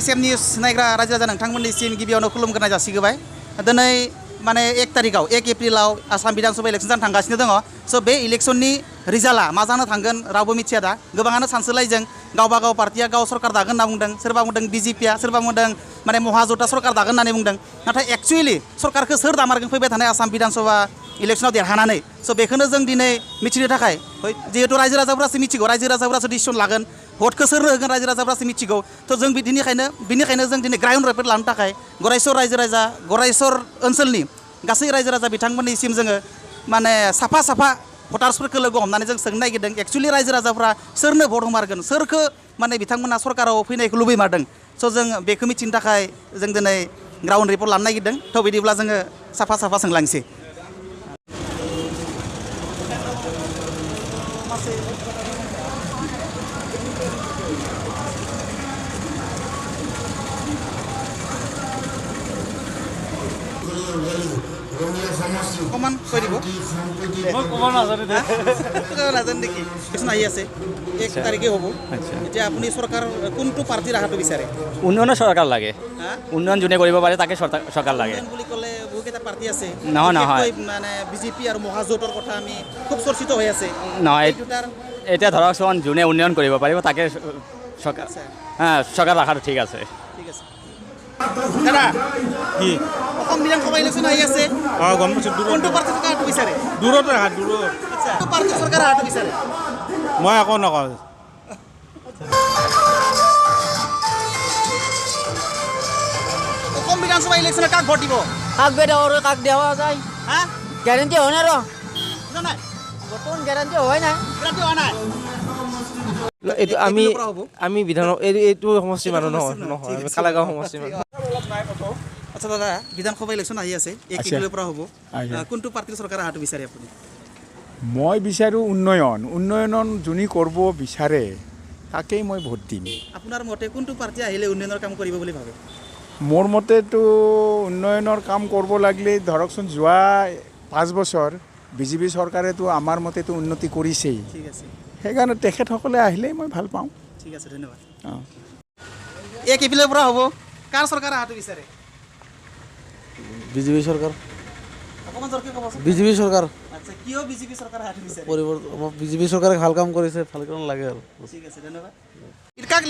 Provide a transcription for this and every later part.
SM news Niagara रायजो राजा नोंथांमोननिसिम गिबियावनो खुलुमग्रोनाय जासिबाय दिनै माने 1 तारिखाव 1 एप्रिलाव आसाम विधानसभा इलेक्शन जानो थांगासिनो दङ स' बे इलेक्शननि रिजाल्टआ मा जानो थांगोन रावबो मिथिया दा गोबाङानो सानसोलायजों गावबा गाव पार्टिया गाव सरकार दागोन होनना बुंदों सोरबा बुंदों बिजेपिया सोरबा बुंदों माने महाजोता सरकार दागोन होननानै बुंदों नाथाय एक्चुअलि सरकारखौ सोर दामारगोन फैबाय थानाय आसाम विधानसभा इलेक्शनाव देरहानानै स' बेखौनो जों दिनै मिथिनो थाखाय जिहेतु रायजो राजाफोरासो मिथिगौ रायजो राजाफोरासो डिसिसन लागोन भटखौ सोर होगोन रायजो राजाफोरासो मिथिगौ थ' जों बिनिखायनो जों दिनै ग्राउन्ड रिपर्ट लानो थाखाय गरायसर रायजो राजा गरायसर ओनसोलनि गासै रायजो राजा बिथांमोननिसिम जोङो माने साफा भटार्सफोरखौ लोगो हमनानै जों सोंनो नागिरदों एक्चुअलि रायजो राजाफ्रा सोरनो भट होमारगोन सोरखौ माने बिथांमोना सरकाराव फैनायखौ लुबैमारदों स' जों बेखौ मिथिनो थाखाय जों दिनै ग्राउन्ड रिपर्ट लानो नागिरदों थ' बिदिब्ला जोङो साफा सोंलांसै অকমান কৈ দিব নাজানো নেকি কিছু আহি আছে 1 তাৰিখে হ'ব এতিয়া আপুনি চৰকাৰ কোনটো পাৰ্টিৰ অহাটো বিচাৰে উন্নয়নৰ চৰকাৰ লাগে উন্নয়ন যোনে কৰিব পাৰে তাকে চৰকাৰ লাগে বুলি ক'লে বহুকেইটা পাৰ্টি আছে নহয় মানে বিজেপি আৰু মহাজোঁটৰ কথা আমি খুব চৰ্চিত হৈ আছে নহয় এতিয়া ধৰকচোন যোনে উন্নয়ন কৰিব পাৰিব তাকে চৰকাৰ ৰখাটো ঠিক আছে দাদা কি অসম বিধানসভা ইলেকশ্যন আহি আছে গম পাইছোঁ কোনটো পাৰ্টি চৰকাৰ অহাটো বিচাৰে দূৰত কোনটো পাৰ্টি চৰকাৰ অহাটো বিচাৰে মই একো নকওঁ অসম বিধানসভা ইলেকশ্যনত কাক ভোট দিব কাক বেটা আৰু কাক দেওয়া যায় হা গ্যাৰান্টি হয় না ৰ নাই বৰ্তমান গ্যাৰান্টি হয় না গ্যাৰাণ্টি হোৱা নাই এইটো আমি বিধান এইটো সমষ্টি মানুহ নহয় কালাগাঁও সমষ্টি মানুহ আচ্ছা দাদা বিধানসভা ইলেকশ্যন আহি আছে 1 এপ্ৰিলৰ পৰা হ'ব কোনটো পাৰ্টিৰ চৰকাৰ অহাটো বিচাৰে আপুনি মই বিচাৰোঁ উন্নয়ন যোনে কৰিব বিচাৰে তাকেই মই ভোট দিম আপোনাৰ মতে কোনটো পাৰ্টি আহিলে উন্নয়নৰ কাম কৰিব বুলি ভাবে মোৰ মতেতো উন্নয়নৰ কাম কৰিব লাগিলে ধৰকচোন যোৱা 5 বছৰ বিজেপি চৰকাৰেতো আমাৰ মতেতো উন্নতি কৰিছেই ঠিক আছে সেইকাৰণে তেখেতসকলে আহিলেই মই ভাল পাওঁ ঠিক আছে ধন্যবাদ 1 এপ্ৰিলৰ পৰা হ'ব কাৰ চৰকাৰ অহাটো বিচাৰে বিজেপি চৰকাৰ অকমান জোৰকে ক'ব বিজেপি চৰকাৰ আচ্ছা কিয় বিজেপি চৰকাৰ অহাটো বিচাৰে বিজেপি চৰকাৰে ভাল কাম কৰিছে ভাল কাম লাগে আৰু ঠিক আছে ধন্যবাদ কাক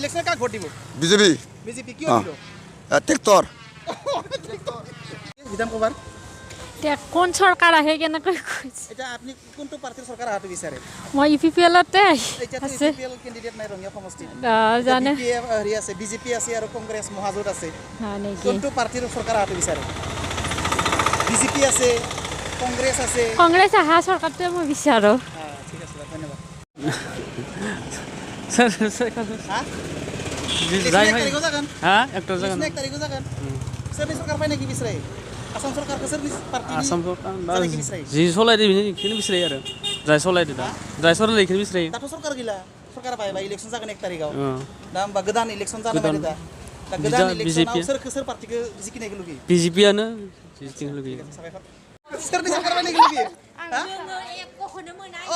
ইলেকশ্যন কাক ভোট দিব বিজেপি কিয় দিব ট্ৰেক্টৰ বিধানসভাৰ কোন চৰকাৰ আহে কেনেকৈ কৈছে এটা আপুনি কোনটো পাৰ্টিৰ চৰকাৰ অহাটো বিচাৰে মই ইপিপিএলতে এতিয়াতো আছে ইপিপিএল কেণ্ডিডেট নাই ৰঙিয়া সমষ্টিত জানে হেৰি আছে বিজেপি আছে আৰু কংগ্ৰেছ মহাজোঁট আছে নেকি কোনটো পাৰ্টিৰ চৰকাৰ অহাটো বিচাৰে বিজেপি আছে কংগ্ৰেছ আছে কংগ্ৰেছ অহা চৰকাৰটোৱে মই বিচাৰোঁ ঠিক আছে ধন্যবাদ চৰকাৰ পাই নেকি বিচাৰে আসাম সরকারকে সার্ভিস পার্টি আসাম সরকার কি বিচারে জি চলাই দিবি কিনে বিচারে আর যাই চলাই দিদা যাই চলাই লিখে বিচারে তাতো সরকার গিলা সরকার পায় বা ইলেকশন জাগন 1 তারিখआव দাম বা গোদান ইলেকশন জানা বাই দা গোদান ইলেকশন सोर पार्टीखौ जिकिनायखौ लुगैयो बिजेपि आनो जिकिनो लुगैयो सोरनि सरकार बाय नायखौ लुगैयो একোখনো মোনাই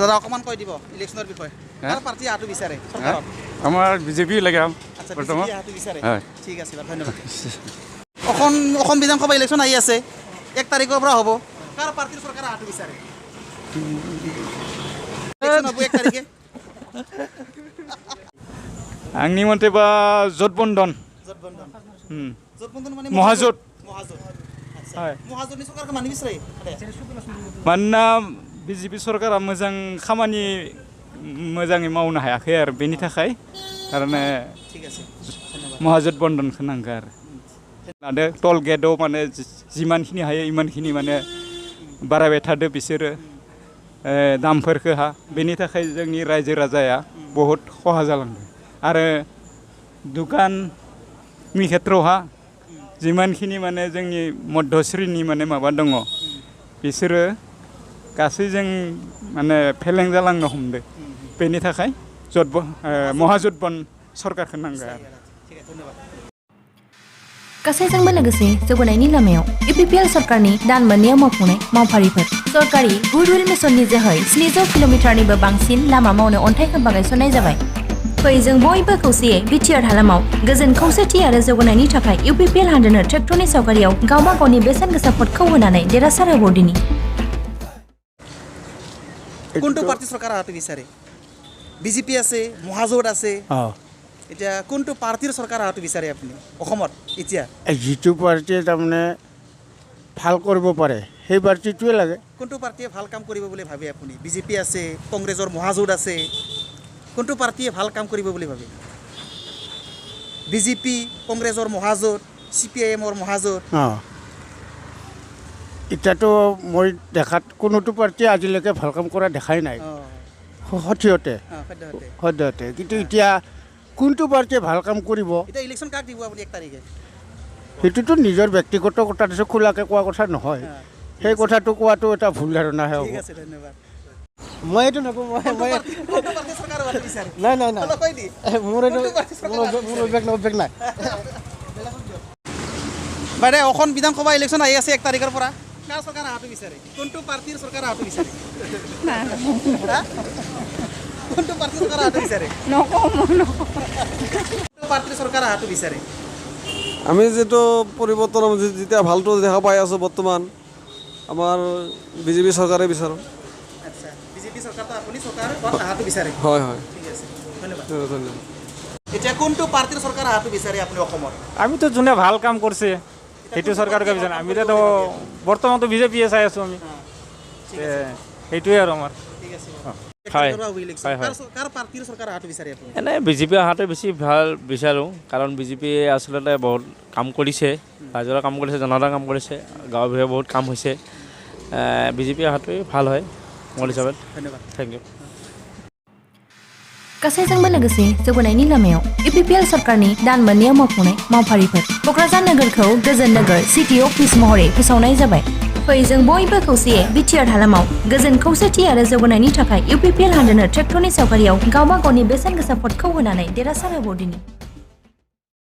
দাদা অকমান কৈ দিব ইলেকশনৰ বিষয়ে কাৰ পাৰ্টি আহাটো বিচাৰে চৰকাৰত আমাৰ বিজেপি লাগে আচ্ছা বিজেপি আহাটো বিচাৰে ঠিক আছে ধন্যবাদ অসম বিধানসভা ইলেকশ্যন আহি আছে 1 তাৰিখৰ পৰা হ'ব কাৰ পাৰ্টিৰ চৰকাৰ আহাটো বিচাৰে ইলেকশ্যন হ'ব 1 তাৰিখে आंनि मतेबा जटबन्धन মানে महाजोट महाजोटनि सरकारखौ मानो बिसरायो मानोना बिजेपि सरकारा मोजां खामानि मोजाङै मावनो हायाखै आरो बेनि थाखाय कारणे महाजोट बन्धनखौ नांगौ आरो लादो टल गेटआव माने जिमानखिनि हायो इमानखिनि माने बारायबाय थादो बिसोरो दामफोरखौ बेनि थाखाय जोंनि रायजो राजाया बहुत खहा जालांदों आरो दुकाननि खेत्रआवहा जिमानखिनि माने जोंनि मध्यश्रेणी माने माबा दङ बिसोरो गासै जों माने फेलें जालांनो हमदो बेनि थाखाय महाजोट सरकारखौ नांगौ आरो गासैजोंबो लोगोसे जौगानायनि लामायाव इउपिपिएल सरकारनि दान मोननैयाव मावफुंनाय मावफारिफोर सरकारि गुडविल मिशननि जोहै 700 किल'मिटारनिबो बांसिन लामा मावनो अन्थाइ खोम्बा गायसननाय जाबाय फै जों बयबो खौसेयै बिटिआर हालामाव गोजोन खौसेथि आरो जौगानायनि थाखाय इउपिपिएल हानजानो ट्रेक्टरनि सावगारियाव गावबा गावनि बेसेन गोसा भटखौ होनानै देरहासार होबावदिनि কোনটো পাৰ্টি চৰকাৰ অহাটো বিচাৰে বিজেপি আছে মহাজোঁট আছে এতিয়া কোনটো পাৰ্টিৰ চৰকাৰ অহাটো বিচাৰে আপুনি অসমত এতিয়া যিটো পাৰ্টিয়ে তাৰমানে ভাল কৰিব পাৰে সেই পাৰ্টিটোৱে লাগে কোনটো পাৰ্টিয়ে ভাল কাম কৰিব বুলি ভাবে আপুনি বিজেপি আছে কংগ্ৰেছৰ মহাজোঁট আছে কোনটো পাৰ্টিয়ে ভাল কাম কৰিব বুলি ভাবে বিজেপি কংগ্ৰেছৰ মহাজোঁট CPIMৰ মহাজোঁট এতিয়াতো মই দেখাত কোনোটো পাৰ্টিয়ে আজিলৈকে ভাল কাম কৰা দেখাই নাই সঠিকতে সদ্যহতে কিন্তু এতিয়া কোনটো পাৰ্টিয়ে ভাল কাম কৰিব এতিয়া ইলেকশ্যন কাক দিব আপুনি 1 তাৰিখে সেইটোতো নিজৰ ব্যক্তিগত কথা দিছে খোলাকৈ কোৱা কথা নহয় সেই কথাটো কোৱাটো এটা ভুল ধাৰণাহে হ'ব ঠিক আছে ধন্যবাদ মই এইটো নকওঁ মই কোনটো পাৰ্টিৰ চৰকাৰ অহাটো বিচাৰে নাই নাই নাই অলপ কৈ দি মোৰ এইটো মোৰ অভ্যাস নাই বাইদেউ অসম বিধানসভা ইলেকশ্যন আহি আছে 1 তাৰিখৰ পৰা কাৰ চৰকাৰ অহাটো বিচাৰে কোনটো পাৰ্টিৰ চৰকাৰ অহাটো বিচাৰে কোনটো পাৰ্টিৰ চৰকাৰ অহাটো বিচাৰে কোনটো পাৰ্টিৰ চৰকাৰ অহাটো বিচাৰে আমি যেটো পৰিৱৰ্তন যেতিয়া ভালটো দেখা পাই আছোঁ বৰ্তমান আমাৰ বিজেপি চৰকাৰে বিচাৰোঁ আচ্ছা বিজেপি চৰকাৰটো আপুনি চৰকাৰ অহাটো বিচাৰে হয় হয় ঠিক আছে ধন্যবাদ ধন্যবাদ এতিয়া কোনটো পাৰ্টিৰ চৰকাৰ অহাটো বিচাৰে আপুনি অসমত আমিতো যোনে ভাল কাম কৰিছে সেইটো চৰকাৰকে বিচাৰোঁ আমিতো বৰ্তমানতো বিজেপিয়ে চাই আছোঁ আমি সেইটোৱে আৰু আমাৰ ঠিক আছে হয় কাৰ পাৰ্টিৰ চৰকাৰ অহাটো বিচাৰে আপুনি এনে বিজেপি অহাটো বেছি ভাল বিচাৰোঁ কাৰণ বিজেপিয়ে আচলতে বহুত কাম কৰিছে ৰাইজৰ কাম কৰিছে জনতাৰ কাম কৰিছে গাঁৱে ভূঞে বহুত কাম হৈছে বিজেপি অহাটোৱে ভাল হয় মোৰ হিচাপত ধন্যবাদ থেংক ইউ गासैजोंबो लोगोसे जौगानायनि लामायाव इउपिपिएल सरकारनि दान मोननैयाव मावफुंनाय मावफारिफोर क'क्राझार नोगोरखौ गोजोन नोगोर सिटि अफिस महरै फोसावनाय जाबाय फै जों बयबो खौसेयै बिटिआर हालामाव गोजोन खौसेथि आरो जौगानायनि थाखाय इउपिपिएल हानजानो ट्रेक्टरनि सावगारियाव गावबा गावनि बेसेन गोसा भटखौ होनानै देरहासार होबावदिनि